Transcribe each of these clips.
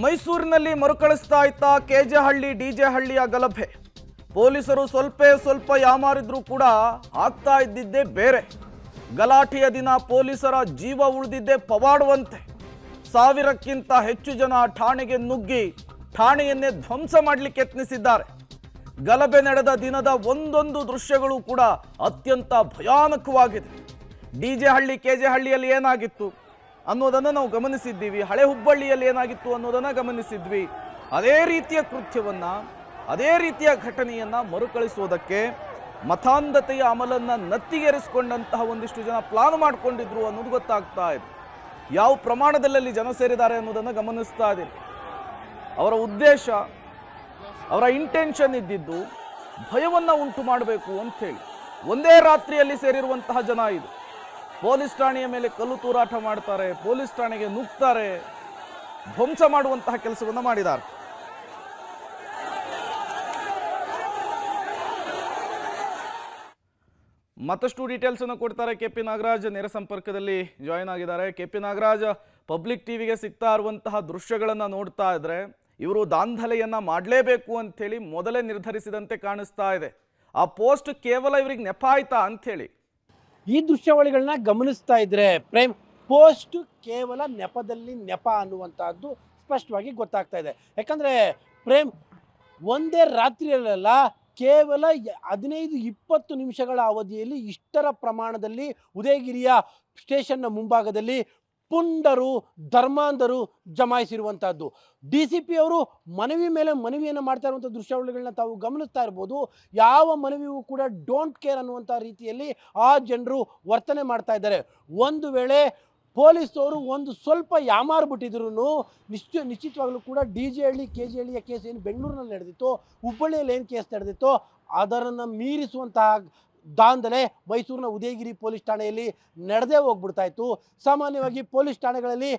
ಮೈಸೂರಿನಲ್ಲಿ ಮರುಕಳಿಸ್ತಾ ಇತ್ತ ಕೆಜೆಹಳ್ಳಿ ಡಿಜೆ ಹಳ್ಳಿಯ ಗಲಭೆ. ಪೊಲೀಸರು ಸ್ವಲ್ಪ ಯಾಮಾರಿದ್ರೂ ಕೂಡ ಆಗ್ತಾ ಇದ್ದಿದ್ದೇ ಬೇರೆ. ಗಲಾಟೆಯ ದಿನ ಪೊಲೀಸರ ಜೀವ ಉಳಿದಿದ್ದೇ ಪವಾಡುವಂತೆ. ಸಾವಿರಕ್ಕಿಂತ ಹೆಚ್ಚು ಜನ ಠಾಣೆಗೆ ನುಗ್ಗಿ ಠಾಣೆಯನ್ನೇ ಧ್ವಂಸ ಮಾಡಲಿಕ್ಕೆ ಯತ್ನಿಸಿದ್ದಾರೆ. ಗಲಭೆ ನಡೆದ ದಿನದ ಒಂದೊಂದು ದೃಶ್ಯಗಳು ಕೂಡ ಅತ್ಯಂತ ಭಯಾನಕವಾಗಿದೆ. ಡಿಜೆ ಹಳ್ಳಿ ಕೆಜೆ ಹಳ್ಳಿಯಲ್ಲಿ ಏನಾಗಿತ್ತು ಅನ್ನೋದನ್ನು ನಾವು ಗಮನಿಸಿದ್ದೀವಿ. ಹಳೆ ಹುಬ್ಬಳ್ಳಿಯಲ್ಲಿ ಏನಾಗಿತ್ತು ಅನ್ನೋದನ್ನು ಗಮನಿಸಿದ್ವಿ. ಅದೇ ರೀತಿಯ ಕೃತ್ಯವನ್ನ, ಅದೇ ರೀತಿಯ ಘಟನೆಯನ್ನ ಮರುಕಳಿಸೋದಕ್ಕೆ ಮತಾಂಧತೆಯ ಅಮಲನ್ನ ನತ್ತಿಗೇರಿಸಿಕೊಂಡಂತಹ ಒಂದಿಷ್ಟು ಜನ ಪ್ಲಾನ್ ಮಾಡಿಕೊಂಡಿದ್ರು ಅನ್ನೋದು ಗೊತ್ತಾಗ್ತಾ ಇದೆ. ಯಾವ ಪ್ರಮಾಣದಲ್ಲಿ ಜನ ಸೇರಿದ್ದಾರೆ ಅನ್ನೋದನ್ನು ಗಮನಿಸ್ತಾ ಇದ್ದೀವಿ. ಅವರ ಉದ್ದೇಶ, ಅವರ ಇಂಟೆನ್ಷನ್ ಇದ್ದಿದ್ದು ಭಯವನ್ನ ಉಂಟು ಮಾಡಬೇಕು ಅಂಥೇಳಿ. ಒಂದೇ ರಾತ್ರಿಯಲ್ಲಿ ಸೇರಿರುವಂತಹ ಜನ ಇದು. ಪೊಲೀಸ್ ಠಾಣೆಯ ಮೇಲೆ ಕಲ್ಲು ತೂರಾಟ ಮಾಡ್ತಾರೆ, ಪೊಲೀಸ್ ಠಾಣೆಗೆ ನುಗ್ತಾರೆ, ಧ್ವಂಸ ಮಾಡುವಂತಹ ಕೆಲಸವನ್ನು ಮಾಡಿದ್ದಾರೆ. ಮತ್ತಷ್ಟು ಡೀಟೇಲ್ಸ್ ಅನ್ನು ಕೊಡ್ತಾರೆ ಕೆಪಿ ನಾಗರಾಜ್, ನೇರ ಸಂಪರ್ಕದಲ್ಲಿ ಜಾಯಿನ್ ಆಗಿದ್ದಾರೆ. ಕೆಪಿ ನಾಗರಾಜ್, ಪಬ್ಲಿಕ್ ಟಿವಿಗೆ ಸಿಗ್ತಾ ಇರುವಂತಹ ದೃಶ್ಯಗಳನ್ನ ನೋಡ್ತಾ ಇದ್ರೆ ಇವರು ದಾಂಧಲೆಯನ್ನ ಮಾಡಲೇಬೇಕು ಅಂಥೇಳಿ ಮೊದಲೇ ನಿರ್ಧರಿಸಿದಂತೆ ಕಾಣಿಸ್ತಾ ಇದೆ. ಆ ಪೋಸ್ಟ್ ಕೇವಲ ಇವರಿಗೆ ನೆಪ ಆಯ್ತಾ ಅಂಥೇಳಿ ಈ ದೃಶ್ಯಾವಳಿಗಳನ್ನ ಗಮನಿಸ್ತಾ ಇದ್ರೆ ಪ್ರೇಮ್, ಪೋಸ್ಟ್ ಕೇವಲ ನೆಪದಲ್ಲಿ ನೆಪ ಅನ್ನುವಂತಹದ್ದು ಸ್ಪಷ್ಟವಾಗಿ ಗೊತ್ತಾಗ್ತಾ ಇದೆ. ಯಾಕಂದ್ರೆ ಪ್ರೇಮ್, ಒಂದೇ ರಾತ್ರಿಯಲ್ಲ, ಕೇವಲ 15-20 ನಿಮಿಷಗಳ ಅವಧಿಯಲ್ಲಿ ಇಷ್ಟರ ಪ್ರಮಾಣದಲ್ಲಿ ಉದಯಗಿರಿಯ ಸ್ಟೇಷನ್ನ ಮುಂಭಾಗದಲ್ಲಿ ಪುಂಡರು, ಧರ್ಮಾಂಧರು ಜಮಾಯಿಸಿರುವಂತಹದ್ದು. DCP ಅವರು ಮನವಿ ಮೇಲೆ ಮನವಿಯನ್ನು ಮಾಡ್ತಾ ಇರುವಂಥ ದೃಶ್ಯಾವಳಿಗಳನ್ನ ತಾವು ಗಮನಿಸ್ತಾ ಇರ್ಬೋದು. ಯಾವ ಮನವಿಯೂ ಕೂಡ ಡೋಂಟ್ ಕೇರ್ ಅನ್ನುವಂಥ ರೀತಿಯಲ್ಲಿ ಆ ಜನರು ವರ್ತನೆ ಮಾಡ್ತಾ ಇದ್ದಾರೆ. ಒಂದು ವೇಳೆ ಪೊಲೀಸವರು ಸ್ವಲ್ಪ ಯಾಮಾರ್ಬಿಟ್ಟಿದ್ರು ನಿಶ್ಚಿತವಾಗ್ಲೂ ಕೂಡ ಡಿಜೆ ಹಳ್ಳಿ ಕೆಜೆ ಹಳ್ಳಿಯ ಕೇಸ್ ಏನು ಬೆಂಗಳೂರಿನಲ್ಲಿ ನಡೆದಿತ್ತು, ಹುಬ್ಬಳ್ಳಿಯಲ್ಲಿ ಏನು ಕೇಸ್ ನಡೆದಿತ್ತು ಅದನ್ನು ಮೀರಿಸುವಂತಹ ದಾಂಧಲೆ ಮೈಸೂರಿನ ಉದಯಗಿರಿ ಪೊಲೀಸ್ ಠಾಣೆಯಲ್ಲಿ ನಡೆದೇ ಹೋಗ್ಬಿಡ್ತಾ ಇತ್ತು. ಸಾಮಾನ್ಯವಾಗಿ ಪೊಲೀಸ್ ಠಾಣೆಗಳಲ್ಲಿ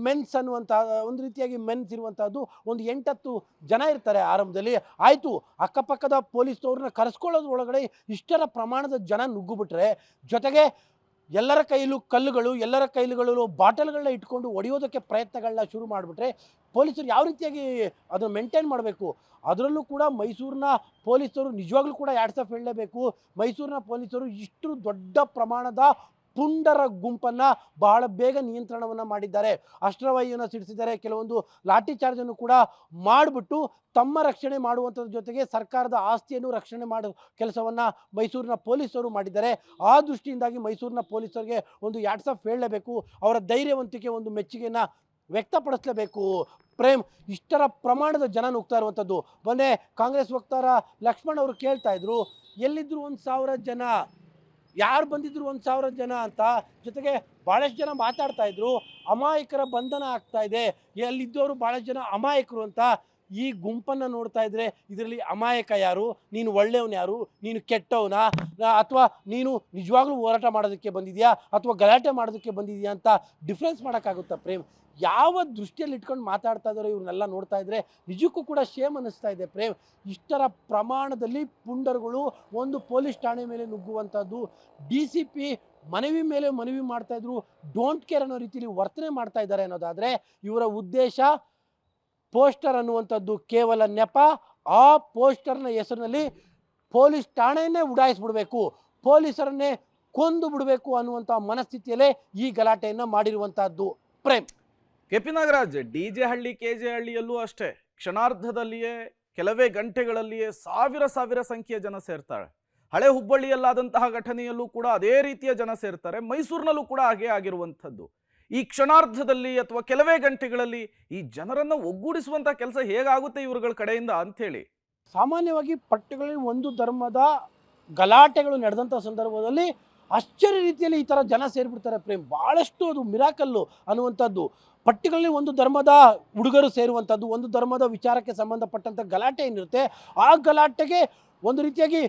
ಮೆನ್ಸ್ ಅನ್ನುವಂತಹ ಒಂದು ರೀತಿಯಾಗಿ ಮೆನ್ಸ್ ಇರುವಂತಹದ್ದು 8-10 ಜನ ಇರ್ತಾರೆ ಆರಂಭದಲ್ಲಿ. ಆಯಿತು, ಅಕ್ಕಪಕ್ಕದ ಪೊಲೀಸ್ನವ್ರನ್ನ ಕರೆಸ್ಕೊಳ್ಳೋದ್ರೊಳಗಡೆ ಇಷ್ಟರ ಪ್ರಮಾಣದ ಜನ ನುಗ್ಗುಬಿಟ್ರೆ, ಜೊತೆಗೆ ಎಲ್ಲರ ಕೈಲೂ ಕಲ್ಲುಗಳು, ಎಲ್ಲರ ಕೈಲುಗಳು ಬಾಟಲ್ಗಳನ್ನ ಇಟ್ಕೊಂಡು ಹೊಡೆಯೋದಕ್ಕೆ ಪ್ರಯತ್ನಗಳನ್ನ ಶುರು ಮಾಡಿಬಿಟ್ರೆ ಪೊಲೀಸರು ಯಾವ ರೀತಿಯಾಗಿ ಅದನ್ನು ಮೇಂಟೈನ್ ಮಾಡಬೇಕು? ಅದರಲ್ಲೂ ಕೂಡ ಮೈಸೂರಿನ ಪೊಲೀಸರು ನಿಜವಾಗ್ಲೂ ಕೂಡ ಹೇಳಲೇಬೇಕು. ಮೈಸೂರಿನ ಪೊಲೀಸರು ಇಷ್ಟು ದೊಡ್ಡ ಪ್ರಮಾಣದ ಪುಂಡರ ಗುಂಪನ್ನು ಬಹಳ ಬೇಗ ನಿಯಂತ್ರಣವನ್ನು ಮಾಡಿದ್ದಾರೆ. ಅಸ್ತ್ರವಾಯುವನ್ನು ಸಿಡಿಸಿದ್ದಾರೆ, ಕೆಲವೊಂದು ಲಾಠಿ ಚಾರ್ಜನ್ನು ಕೂಡ ಮಾಡಿಬಿಟ್ಟು ತಮ್ಮ ರಕ್ಷಣೆ ಮಾಡುವಂಥದ್ರ ಜೊತೆಗೆ ಸರ್ಕಾರದ ಆಸ್ತಿಯನ್ನು ರಕ್ಷಣೆ ಮಾಡೋ ಕೆಲಸವನ್ನು ಮೈಸೂರಿನ ಪೊಲೀಸರು ಮಾಡಿದ್ದಾರೆ. ಆ ದೃಷ್ಟಿಯಿಂದಾಗಿ ಮೈಸೂರಿನ ಪೊಲೀಸರಿಗೆ ಒಂದು ಹ್ಯಾಟ್ಸ್ ಆಫ್ ಹೇಳಲೇಬೇಕು. ಅವರ ಧೈರ್ಯವಂತಿಕೆ, ಒಂದು ಮೆಚ್ಚುಗೆಯನ್ನು ವ್ಯಕ್ತಪಡಿಸಲೇಬೇಕು. ಪ್ರೇಮ್, ಇಷ್ಟರ ಪ್ರಮಾಣದ ಜನ ನುಗ್ತಾ ಇರುವಂಥದ್ದು. ಮೊನ್ನೆ ಕಾಂಗ್ರೆಸ್ ವಕ್ತಾರ ಲಕ್ಷ್ಮಣ್ ಅವರು ಕೇಳ್ತಾ ಇದ್ರು, ಎಲ್ಲಿದ್ರು 1,000 ಜನ, ಯಾರು ಬಂದಿದ್ರು 1,000 ಜನ ಅಂತ. ಜೊತೆಗೆ ಭಾಳಷ್ಟು ಜನ ಮಾತಾಡ್ತಾ ಇದ್ರು, ಅಮಾಯಕರ ಬಂಧನ ಆಗ್ತಾ ಇದೆ, ಎಲ್ಲಿದ್ದವರು ಭಾಳಷ್ಟು ಜನ ಅಮಾಯಕರು ಅಂತ. ಈ ಗುಂಪನ್ನು ನೋಡ್ತಾ ಇದ್ರೆ ಇದರಲ್ಲಿ ಅಮಾಯಕ ಯಾರು, ನೀನು ಒಳ್ಳೆಯವನು ಯಾರು, ನೀನು ಕೆಟ್ಟವನ, ಅಥವಾ ನೀನು ನಿಜವಾಗ್ಲೂ ಹೋರಾಟ ಮಾಡೋದಕ್ಕೆ ಬಂದಿದ್ಯಾ ಅಥವಾ ಗಲಾಟೆ ಮಾಡೋದಕ್ಕೆ ಬಂದಿದ್ಯಾ ಅಂತ ಡಿಫ್ರೆನ್ಸ್ ಮಾಡೋಕ್ಕಾಗುತ್ತಾ ಪ್ರೇಮ್? ಯಾವ ದೃಷ್ಟಿಯಲ್ಲಿ ಇಟ್ಕೊಂಡು ಮಾತಾಡ್ತಾ ಇದ್ದಾರೋ ಇವ್ರನ್ನೆಲ್ಲ ನೋಡ್ತಾ ಇದ್ರೆ ನಿಜಕ್ಕೂ ಕೂಡ ಶೇಮ್ ಅನ್ನಿಸ್ತಾ ಇದೆ ಪ್ರೇಮ್. ಇಷ್ಟರ ಪ್ರಮಾಣದಲ್ಲಿ ಪುಂಡರುಗಳು ಒಂದು ಪೊಲೀಸ್ ಠಾಣೆ ಮೇಲೆ ನುಗ್ಗುವಂಥದ್ದು, DCP ಮನವಿ ಮೇಲೆ ಮನವಿ ಮಾಡ್ತಾ ಇದ್ರು, ಡೋಂಟ್ ಕೇರ್ ಅನ್ನೋ ರೀತಿಯಲ್ಲಿ ವರ್ತನೆ ಮಾಡ್ತಾ ಇದ್ದಾರೆ ಅನ್ನೋದಾದರೆ, ಇವರ ಉದ್ದೇಶ ಪೋಸ್ಟರ್ ಅನ್ನುವಂಥದ್ದು ಕೇವಲ ನೆಪ. ಆ ಪೋಸ್ಟರ್ನ ಹೆಸರಿನಲ್ಲಿ ಪೊಲೀಸ್ ಠಾಣೆಯನ್ನೇ ಉಡಾಯಿಸ್ಬಿಡ್ಬೇಕು, ಪೊಲೀಸರನ್ನೇ ಕೊಂದು ಬಿಡಬೇಕು ಅನ್ನುವಂಥ ಮನಸ್ಥಿತಿಯಲ್ಲೇ ಈ ಗಲಾಟೆಯನ್ನು ಮಾಡಿರುವಂತಹದ್ದು ಪ್ರೇಮ್. ಕೆಪಿ ನಾಗರಾಜ್, ಡಿಜೆ ಹಳ್ಳಿ ಕೆಜೆ ಹಳ್ಳಿಯಲ್ಲೂ ಅಷ್ಟೇ ಕ್ಷಣಾರ್ಧದಲ್ಲಿಯೇ, ಕೆಲವೇ ಗಂಟೆಗಳಲ್ಲಿಯೇ ಸಾವಿರ ಸಂಖ್ಯೆಯ ಜನ ಸೇರ್ತಾರೆ. ಹಳೆ ಹುಬ್ಬಳ್ಳಿಯಲ್ಲಾದಂತಹ ಘಟನೆಯಲ್ಲೂ ಕೂಡ ಅದೇ ರೀತಿಯ ಜನ ಸೇರ್ತಾರೆ. ಮೈಸೂರಿನಲ್ಲೂ ಕೂಡ ಹಾಗೆ ಆಗಿರುವಂಥದ್ದು. ಈ ಕ್ಷಣಾರ್ಧದಲ್ಲಿ ಅಥವಾ ಕೆಲವೇ ಗಂಟೆಗಳಲ್ಲಿ ಈ ಜನರನ್ನು ಒಗ್ಗೂಡಿಸುವಂಥ ಕೆಲಸ ಹೇಗಾಗುತ್ತೆ ಇವ್ರಗಳ ಕಡೆಯಿಂದ ಅಂಥೇಳಿ. ಸಾಮಾನ್ಯವಾಗಿ ಪಟ್ಟಗಳಲ್ಲಿ ಒಂದು ಧರ್ಮದ ಗಲಾಟೆಗಳು ನಡೆದಂಥ ಸಂದರ್ಭದಲ್ಲಿ ಆಶ್ಚರ್ಯ ರೀತಿಯಲ್ಲಿ ಈ ಥರ ಜನ ಸೇರಿಬಿಡ್ತಾರೆ ಪ್ರೇಮ್. ಭಾಳಷ್ಟು ಅದು ಮಿರಾಕಲ್ಲು ಅನ್ನುವಂಥದ್ದು. ಪಟ್ಟಿಗಳಲ್ಲಿ ಒಂದು ಧರ್ಮದ ಹುಡುಗರು ಸೇರುವಂಥದ್ದು, ಒಂದು ಧರ್ಮದ ವಿಚಾರಕ್ಕೆ ಸಂಬಂಧಪಟ್ಟಂಥ ಗಲಾಟೆ ಏನಿರುತ್ತೆ, ಆ ಗಲಾಟೆಗೆ ಒಂದು ರೀತಿಯಾಗಿ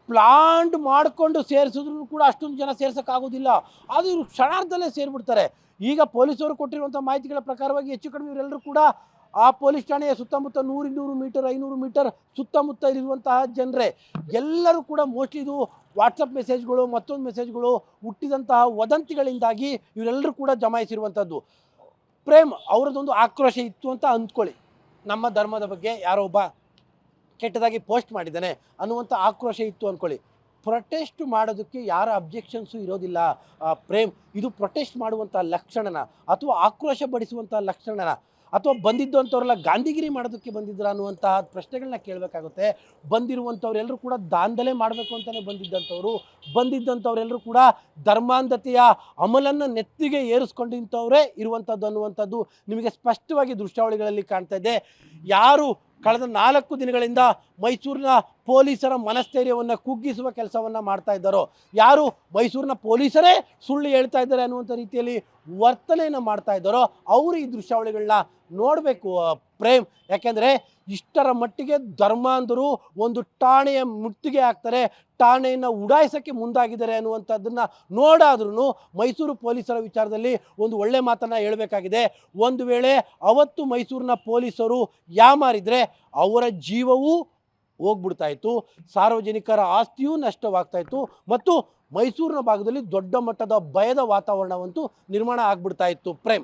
ಪ್ಲಾಂಡ್ ಮಾಡಿಕೊಂಡು ಸೇರಿಸಿದ್ರು ಕೂಡ ಅಷ್ಟೊಂದು ಜನ ಸೇರ್ಸೋಕ್ಕಾಗೋದಿಲ್ಲ. ಅದು ಇವರು ಕ್ಷಣಾರ್ಧದಲ್ಲೇ ಸೇರಿಬಿಡ್ತಾರೆ. ಈಗ ಪೊಲೀಸರು ಕೊಟ್ಟಿರುವಂಥ ಮಾಹಿತಿಗಳ ಪ್ರಕಾರವಾಗಿ ಹೆಚ್ಚು ಕಡಿಮೆ ಇವರೆಲ್ಲರೂ ಕೂಡ ಆ ಪೊಲೀಸ್ ಠಾಣೆಯ ಸುತ್ತಮುತ್ತ 100-200 ಮೀಟರ್ 500 ಮೀಟರ್ ಸುತ್ತಮುತ್ತ ಇರುವಂತಹ ಜನರೇ. ಎಲ್ಲರೂ ಕೂಡ ಮೋಸ್ಟ್ಲಿ ಇದು ವಾಟ್ಸಪ್ ಮೆಸೇಜ್ಗಳು, ಮತ್ತೊಂದು ಮೆಸೇಜ್ಗಳು, ಹುಟ್ಟಿದಂತಹ ವದಂತಿಗಳಿಂದಾಗಿ ಇವರೆಲ್ಲರೂ ಕೂಡ ಜಮಾಯಿಸಿರುವಂಥದ್ದು. ಪ್ರೇಮ್ ಅವರದೊಂದು ಆಕ್ರೋಶ ಇತ್ತು ಅಂತ ಅಂದ್ಕೊಳ್ಳಿ. ನಮ್ಮ ಧರ್ಮದ ಬಗ್ಗೆ ಯಾರೋ ಒಬ್ಬ ಕೆಟ್ಟದಾಗಿ ಪೋಸ್ಟ್ ಮಾಡಿದ್ದಾನೆ ಅನ್ನುವಂಥ ಆಕ್ರೋಶ ಇತ್ತು ಅಂದ್ಕೊಳ್ಳಿ. ಪ್ರೊಟೆಸ್ಟ್ ಮಾಡೋದಕ್ಕೆ ಯಾರ ಅಬ್ಜೆಕ್ಷನ್ಸು ಇರೋದಿಲ್ಲ. ಪ್ರೇಮ್, ಇದು ಪ್ರೊಟೆಸ್ಟ್ ಮಾಡುವಂಥ ಲಕ್ಷಣನ ಅಥವಾ ಆಕ್ರೋಶ ಪಡಿಸುವಂಥ ಲಕ್ಷಣನ ಅಥವಾ ಬಂದಿದ್ದಂಥವ್ರೆಲ್ಲ ಗಾಂಧಿಗಿರಿ ಮಾಡೋದಕ್ಕೆ ಬಂದಿದ್ರ ಅನ್ನುವಂತಹ ಪ್ರಶ್ನೆಗಳನ್ನ ಕೇಳಬೇಕಾಗುತ್ತೆ. ಬಂದಿರುವಂಥವ್ರೆಲ್ಲರೂ ಕೂಡ ದಾಂಧಲೆ ಮಾಡಬೇಕು ಅಂತಲೇ ಬಂದಿದ್ದಂಥವ್ರೆಲ್ಲರೂ ಕೂಡ ಧರ್ಮಾಂಧತೆಯ ಅಮಲನ್ನು ನೆತ್ತಿಗೆ ಏರಿಸ್ಕೊಂಡಿಂಥವ್ರೇ ಇರುವಂಥದ್ದು ಅನ್ನುವಂಥದ್ದು ನಿಮಗೆ ಸ್ಪಷ್ಟವಾಗಿ ದೃಶ್ಯಾವಳಿಗಳಲ್ಲಿ ಕಾಣ್ತಾ ಇದೆ. ಯಾರು ಕಳೆದ 4 ದಿನಗಳಿಂದ ಮೈಸೂರಿನ ಪೊಲೀಸರ ಮನಸ್ಥೈರ್ಯವನ್ನು ಕುಗ್ಗಿಸುವ ಕೆಲಸವನ್ನು ಮಾಡ್ತಾ ಇದ್ದಾರೋ, ಯಾರು ಮೈಸೂರಿನ ಪೊಲೀಸರೇ ಸುಳ್ಳು ಹೇಳ್ತಾ ಇದ್ದಾರೆ ಅನ್ನುವಂಥ ರೀತಿಯಲ್ಲಿ ವರ್ತನೆಯನ್ನು ಮಾಡ್ತಾ ಇದ್ದಾರೋ ಅವರು ಈ ದೃಶ್ಯಾವಳಿಗಳನ್ನ ನೋಡಬೇಕು ಪ್ರೇಮ್. ಯಾಕೆಂದರೆ ಇಷ್ಟರ ಮಟ್ಟಿಗೆ ಧರ್ಮಾಂಧರು ಒಂದು ಠಾಣೆಯ ಮುತ್ತಿಗೆ ಹಾಕ್ತಾರೆ, ಠಾಣೆಯನ್ನು ಉಡಾಯಿಸೋಕ್ಕೆ ಮುಂದಾಗಿದ್ದಾರೆ ಅನ್ನುವಂಥದ್ದನ್ನು ನೋಡಾದ್ರೂ ಮೈಸೂರು ಪೊಲೀಸರ ವಿಚಾರದಲ್ಲಿ ಒಂದು ಒಳ್ಳೆ ಮಾತನ್ನು ಹೇಳಬೇಕಾಗಿದೆ. ಒಂದು ವೇಳೆ ಅವತ್ತು ಮೈಸೂರಿನ ಪೊಲೀಸರು ಯಾಮಾರಿದರೆ ಅವರ ಜೀವವೂ ಹೋಗ್ಬಿಡ್ತಾ ಇತ್ತು, ಸಾರ್ವಜನಿಕರ ಆಸ್ತಿಯೂ ನಷ್ಟವಾಗ್ತಾ ಇತ್ತು ಮತ್ತು ಮೈಸೂರಿನ ಭಾಗದಲ್ಲಿ ದೊಡ್ಡ ಮಟ್ಟದ ಭಯದ ವಾತಾವರಣವಂತೂ ನಿರ್ಮಾಣ ಆಗ್ಬಿಡ್ತಾ ಇತ್ತು ಪ್ರೇಮ್.